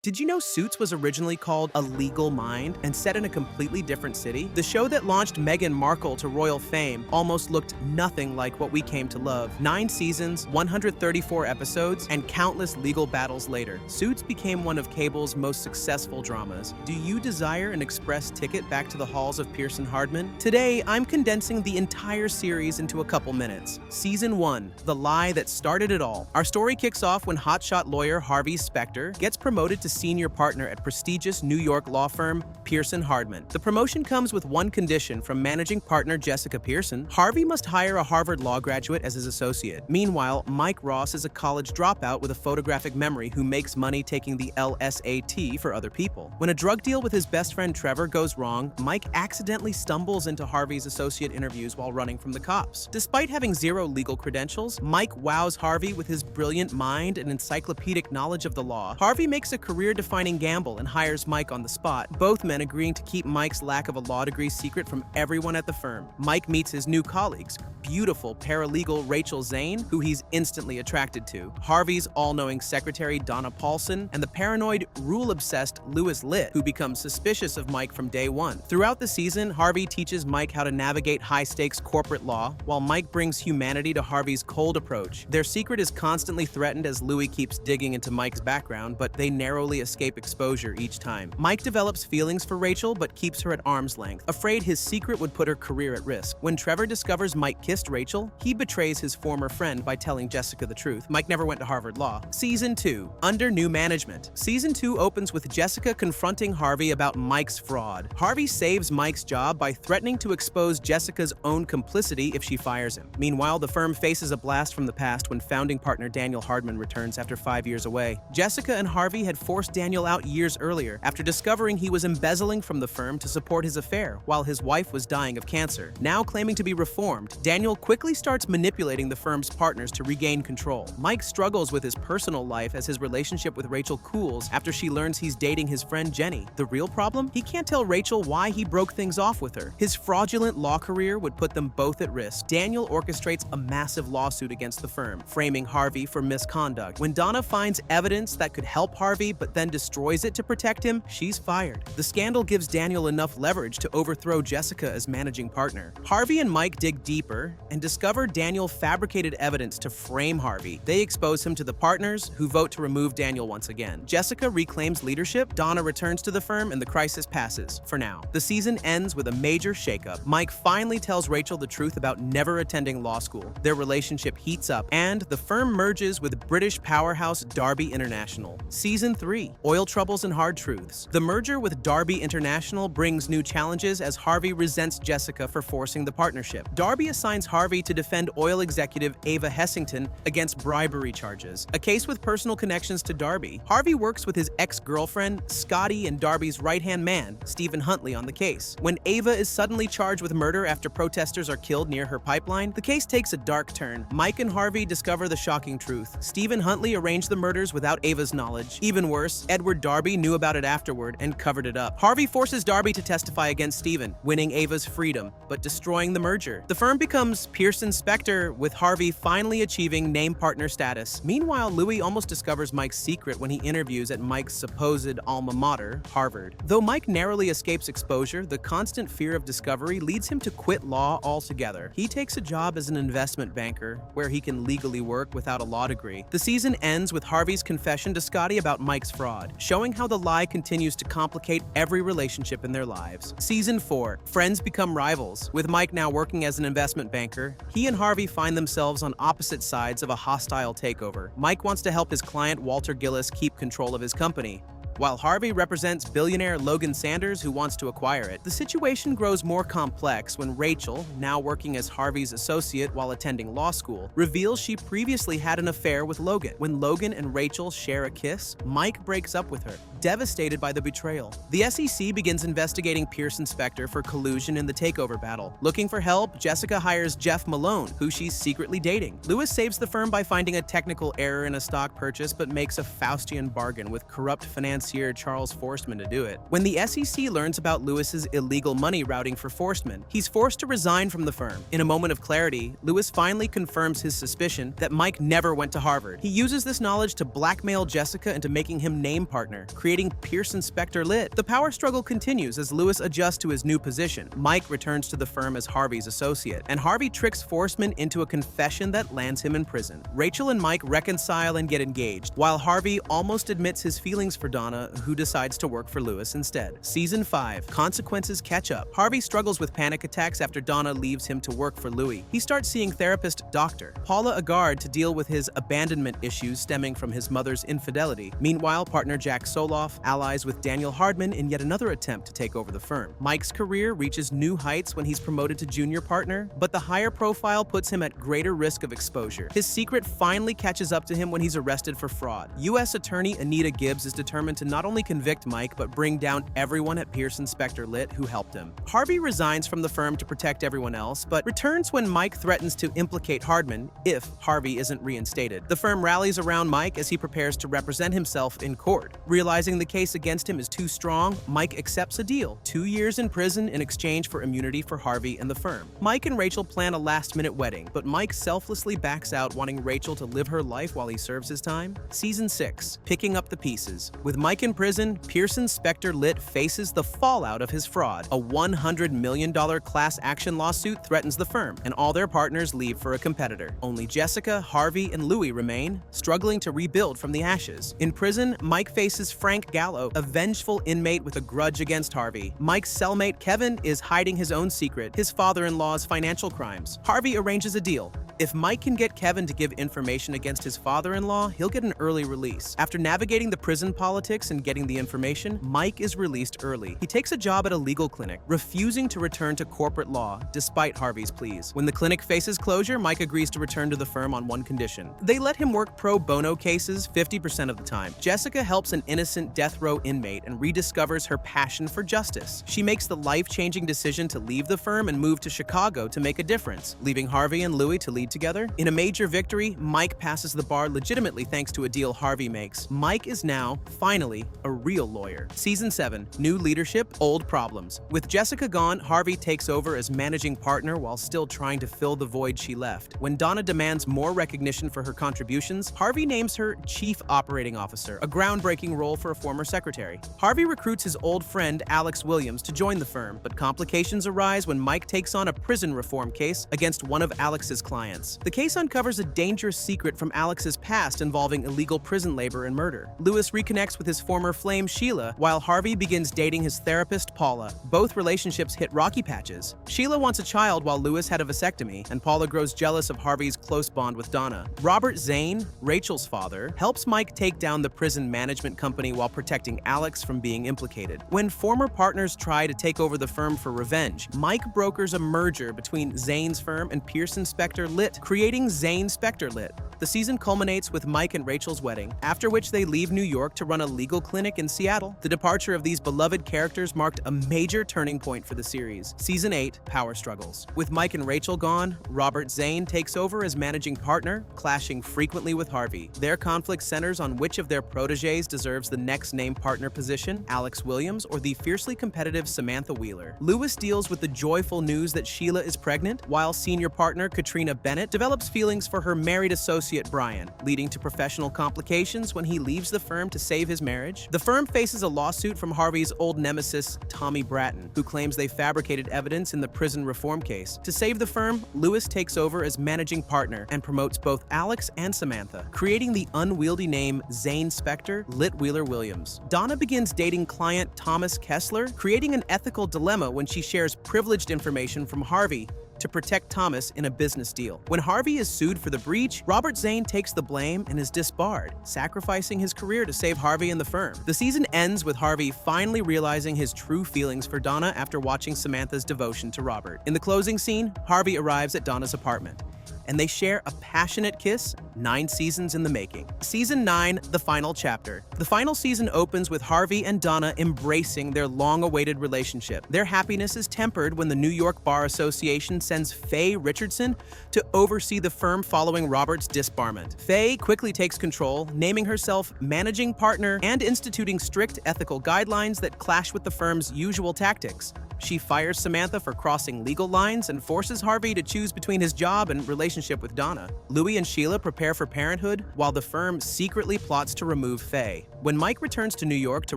Did you know Suits was originally called A Legal Mind and set in a completely different city? The show that launched Meghan Markle to royal fame almost looked nothing like what we came to love. 9 seasons, 134 episodes, and countless legal battles later, Suits became one of cable's most successful dramas. Do you desire an express ticket back to the halls of Pearson Hardman? Today, I'm condensing the entire series into a couple minutes. Season 1, The Lie That Started It All. Our story kicks off when hotshot lawyer Harvey Specter gets promoted to senior partner at prestigious New York law firm Pearson Hardman. The promotion comes with one condition from managing partner Jessica Pearson: Harvey must hire a Harvard law graduate as his associate. Meanwhile, Mike Ross is a college dropout with a photographic memory who makes money taking the LSAT for other people. When a drug deal with his best friend Trevor goes wrong, Mike accidentally stumbles into Harvey's associate interviews while running from the cops. Despite having zero legal credentials, Mike wows Harvey with his brilliant mind and encyclopedic knowledge of the law. Harvey makes a career-defining gamble and hires Mike on the spot, both men agreeing to keep Mike's lack of a law degree secret from everyone at the firm. Mike meets his new colleagues, beautiful paralegal Rachel Zane, who he's instantly attracted to, Harvey's all-knowing secretary Donna Paulson, and the paranoid, rule-obsessed Louis Litt, who becomes suspicious of Mike from day one. Throughout the season, Harvey teaches Mike how to navigate high-stakes corporate law, while Mike brings humanity to Harvey's cold approach. Their secret is constantly threatened as Louis keeps digging into Mike's background, but they narrowly escape exposure each time. Mike develops feelings for Rachel, but keeps her at arm's length, afraid his secret would put her career at risk. When Trevor discovers Mike kissed Rachel, he betrays his former friend by telling Jessica the truth. Mike never went to Harvard Law. Season 2, Under New Management. Season 2 opens with Jessica confronting Harvey about Mike's fraud. Harvey saves Mike's job by threatening to expose Jessica's own complicity if she fires him. Meanwhile, the firm faces a blast from the past when founding partner Daniel Hardman returns after 5 years away. Jessica and Harvey had forced Daniel out years earlier after discovering he was embezzling from the firm to support his affair while his wife was dying of cancer. Now claiming to be reformed, Daniel quickly starts manipulating the firm's partners to regain control. Mike struggles with his personal life as his relationship with Rachel cools after she learns he's dating his friend Jenny. The real problem? He can't tell Rachel why he broke things off with her. His fraudulent law career would put them both at risk. Daniel orchestrates a massive lawsuit against the firm, framing Harvey for misconduct. When Donna finds evidence that could help Harvey but then destroys it to protect him, she's fired. The scandal gives Daniel enough leverage to overthrow Jessica as managing partner. Harvey and Mike dig deeper and discover Daniel fabricated evidence to frame Harvey. They expose him to the partners, who vote to remove Daniel once again. Jessica reclaims leadership, Donna returns to the firm, and the crisis passes, for now. The season ends with a major shakeup. Mike finally tells Rachel the truth about never attending law school. Their relationship heats up, and the firm merges with British powerhouse Darby International. Season 3, Oil Troubles and Hard Truths. The merger with Darby International brings new challenges as Harvey resents Jessica for forcing the partnership. Darby assigns Harvey to defend oil executive Ava Hessington against bribery charges, a case with personal connections to Darby. Harvey works with his ex-girlfriend, Scotty, and Darby's right-hand man, Stephen Huntley, on the case. When Ava is suddenly charged with murder after protesters are killed near her pipeline, the case takes a dark turn. Mike and Harvey discover the shocking truth. Stephen Huntley arranged the murders without Ava's knowledge. Even worse, Edward Darby knew about it afterward and covered it up. Harvey forces Darby to testify against Stephen, winning Ava's freedom, but destroying the merger. The firm becomes Pearson Specter, with Harvey finally achieving name partner status. Meanwhile, Louis almost discovers Mike's secret when he interviews at Mike's supposed alma mater, Harvard. Though Mike narrowly escapes exposure, the constant fear of discovery leads him to quit law altogether. He takes a job as an investment banker, where he can legally work without a law degree. The season ends with Harvey's confession to Scotty about Mike's fraud, showing how the lie continues to complicate every relationship in their lives. Season 4, Friends Become Rivals. With Mike now working as an investment banker, he and Harvey find themselves on opposite sides of a hostile takeover. Mike wants to help his client Walter Gillis keep control of his company, while Harvey represents billionaire Logan Sanders, who wants to acquire it. The situation grows more complex when Rachel, now working as Harvey's associate while attending law school, reveals she previously had an affair with Logan. When Logan and Rachel share a kiss, Mike breaks up with her, devastated by the betrayal. The SEC begins investigating Pearson Specter for collusion in the takeover battle. Looking for help, Jessica hires Jeff Malone, who she's secretly dating. Louis saves the firm by finding a technical error in a stock purchase, but makes a Faustian bargain with corrupt financier Charles Forstman to do it. When the SEC learns about Louis's illegal money routing for Forstman, he's forced to resign from the firm. In a moment of clarity, Louis finally confirms his suspicion that Mike never went to Harvard. He uses this knowledge to blackmail Jessica into making him name partner, creating creating Pearson Spector Lit. The power struggle continues as Lewis adjusts to his new position. Mike returns to the firm as Harvey's associate, and Harvey tricks Forsman into a confession that lands him in prison. Rachel and Mike reconcile and get engaged, while Harvey almost admits his feelings for Donna, who decides to work for Lewis instead. Season 5. Consequences catch up. Harvey struggles with panic attacks after Donna leaves him to work for Louis. He starts seeing therapist Dr. Paula Agard to deal with his abandonment issues stemming from his mother's infidelity. Meanwhile, partner Jack Soloff allies with Daniel Hardman in yet another attempt to take over the firm. Mike's career reaches new heights when he's promoted to junior partner, but the higher profile puts him at greater risk of exposure. His secret finally catches up to him when he's arrested for fraud. U.S. Attorney Anita Gibbs is determined to not only convict Mike, but bring down everyone at Pearson Spector Lit who helped him. Harvey resigns from the firm to protect everyone else, but returns when Mike threatens to implicate Hardman if Harvey isn't reinstated. The firm rallies around Mike as he prepares to represent himself in court. Realizing the case against him is too strong, Mike accepts a deal: 2 years in prison in exchange for immunity for Harvey and the firm. Mike and Rachel plan a last-minute wedding, but Mike selflessly backs out, wanting Rachel to live her life while he serves his time. Season 6. Picking up the pieces. With Mike in prison, Pearson Spector Lit faces the fallout of his fraud. A $100 million class action lawsuit threatens the firm, and all their partners leave for a competitor. Only Jessica, Harvey, and Louis remain, struggling to rebuild from the ashes. In prison, Mike faces Frank Gallo, a vengeful inmate with a grudge against Harvey. Mike's cellmate Kevin is hiding his own secret, his father-in-law's financial crimes. Harvey arranges a deal. If Mike can get Kevin to give information against his father-in-law, he'll get an early release. After navigating the prison politics and getting the information, Mike is released early. He takes a job at a legal clinic, refusing to return to corporate law despite Harvey's pleas. When the clinic faces closure, Mike agrees to return to the firm on one condition: they let him work pro bono cases 50% of the time. Jessica helps an innocent death row inmate and rediscovers her passion for justice. She makes the life-changing decision to leave the firm and move to Chicago to make a difference, leaving Harvey and Louis to lead together. In a major victory, Mike passes the bar legitimately thanks to a deal Harvey makes. Mike is now, finally, a real lawyer. Season 7. New leadership, old problems. With Jessica gone, Harvey takes over as managing partner while still trying to fill the void she left. When Donna demands more recognition for her contributions, Harvey names her Chief Operating Officer, a groundbreaking role for a former secretary. Harvey recruits his old friend Alex Williams to join the firm, but complications arise when Mike takes on a prison reform case against one of Alex's clients. The case uncovers a dangerous secret from Alex's past involving illegal prison labor and murder. Lewis reconnects with his former flame Sheila, while Harvey begins dating his therapist Paula. Both relationships hit rocky patches. Sheila wants a child while Lewis had a vasectomy, and Paula grows jealous of Harvey's close bond with Donna. Robert Zane, Rachel's father, helps Mike take down the prison management company while protecting Alex from being implicated. When former partners try to take over the firm for revenge, Mike brokers a merger between Zane's firm and Pearson Spector Lit, creating Zane Spector Lit. The season culminates with Mike and Rachel's wedding, after which they leave New York to run a legal clinic in Seattle. The departure of these beloved characters marked a major turning point for the series. Season 8. Power struggles. With Mike and Rachel gone, Robert Zane takes over as managing partner, clashing frequently with Harvey. Their conflict centers on which of their protégés deserves the next named partner position, Alex Williams or the fiercely competitive Samantha Wheeler. Lewis deals with the joyful news that Sheila is pregnant, while senior partner Katrina Bennett develops feelings for her married associate Brian, leading to professional complications when he leaves the firm to save his marriage. The firm faces a lawsuit from Harvey's old nemesis, Tommy Bratton, who claims they fabricated evidence in the prison reform case. To save the firm, Lewis takes over as managing partner and promotes both Alex and Samantha, creating the unwieldy name Zane Spector Lit Wheeler Williams. Donna begins dating client Thomas Kessler, creating an ethical dilemma when she shares privileged information from Harvey to protect Thomas in a business deal. When Harvey is sued for the breach, Robert Zane takes the blame and is disbarred, sacrificing his career to save Harvey and the firm. The season ends with Harvey finally realizing his true feelings for Donna after watching Samantha's devotion to Robert. In the closing scene, Harvey arrives at Donna's apartment, and they share a passionate kiss, 9 seasons in the making. Season 9, the final chapter. The final season opens with Harvey and Donna embracing their long-awaited relationship. Their happiness is tempered when the New York Bar Association sends Faye Richardson to oversee the firm following Robert's disbarment. Faye quickly takes control, naming herself managing partner and instituting strict ethical guidelines that clash with the firm's usual tactics. She fires Samantha for crossing legal lines and forces Harvey to choose between his job and relationship with Donna. Louis and Sheila prepare for parenthood, while the firm secretly plots to remove Faye. When Mike returns to New York to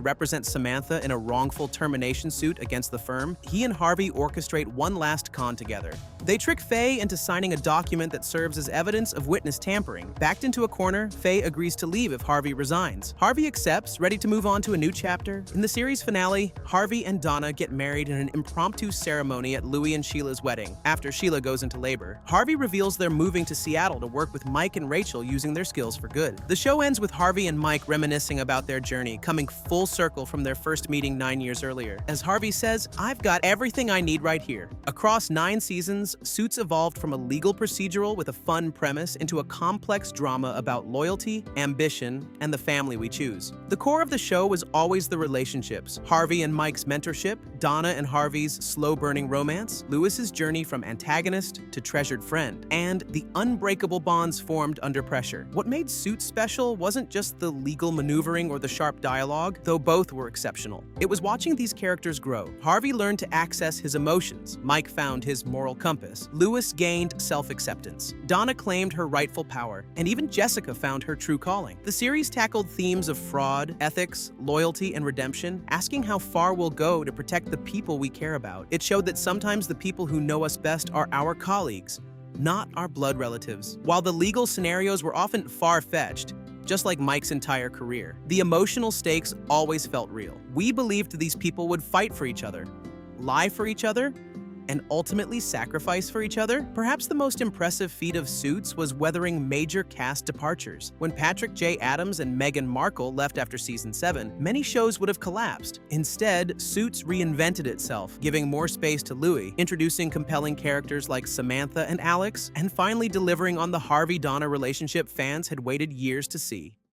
represent Samantha in a wrongful termination suit against the firm, he and Harvey orchestrate one last con together. They trick Faye into signing a document that serves as evidence of witness tampering. Backed into a corner, Faye agrees to leave if Harvey resigns. Harvey accepts, ready to move on to a new chapter. In the series finale, Harvey and Donna get married in an impromptu ceremony at Louis and Sheila's wedding, after Sheila goes into labor. Harvey reveals they're moving to Seattle to work with Mike and Rachel using their skills for good. The show ends with Harvey and Mike reminiscing about their journey, coming full circle from their first meeting 9 years earlier. As Harvey says, "I've got everything I need right here." Across 9 seasons, Suits evolved from a legal procedural with a fun premise into a complex drama about loyalty, ambition, and the family we choose. The core of the show was always the relationships: Harvey and Mike's mentorship, Donna and Harvey's slow-burning romance, Louis's journey from antagonist to treasured friend, and the unbreakable bonds formed under pressure. What made Suits special wasn't just the legal maneuvering or the sharp dialogue, though both were exceptional. It was watching these characters grow. Harvey learned to access his emotions, Mike found his moral compass, Louis gained self-acceptance, Donna claimed her rightful power, and even Jessica found her true calling. The series tackled themes of fraud, ethics, loyalty, and redemption, asking how far we'll go to protect the people we care about. It showed that sometimes the people who know us best are our colleagues, not our blood relatives. While the legal scenarios were often far-fetched, just like Mike's entire career, the emotional stakes always felt real. We believed these people would fight for each other, lie for each other, and ultimately sacrifice for each other. Perhaps the most impressive feat of Suits was weathering major cast departures. When Patrick J. Adams and Meghan Markle left after season 7, many shows would have collapsed. Instead, Suits reinvented itself, giving more space to Louis, introducing compelling characters like Samantha and Alex, and finally delivering on the Harvey-Donna relationship fans had waited years to see.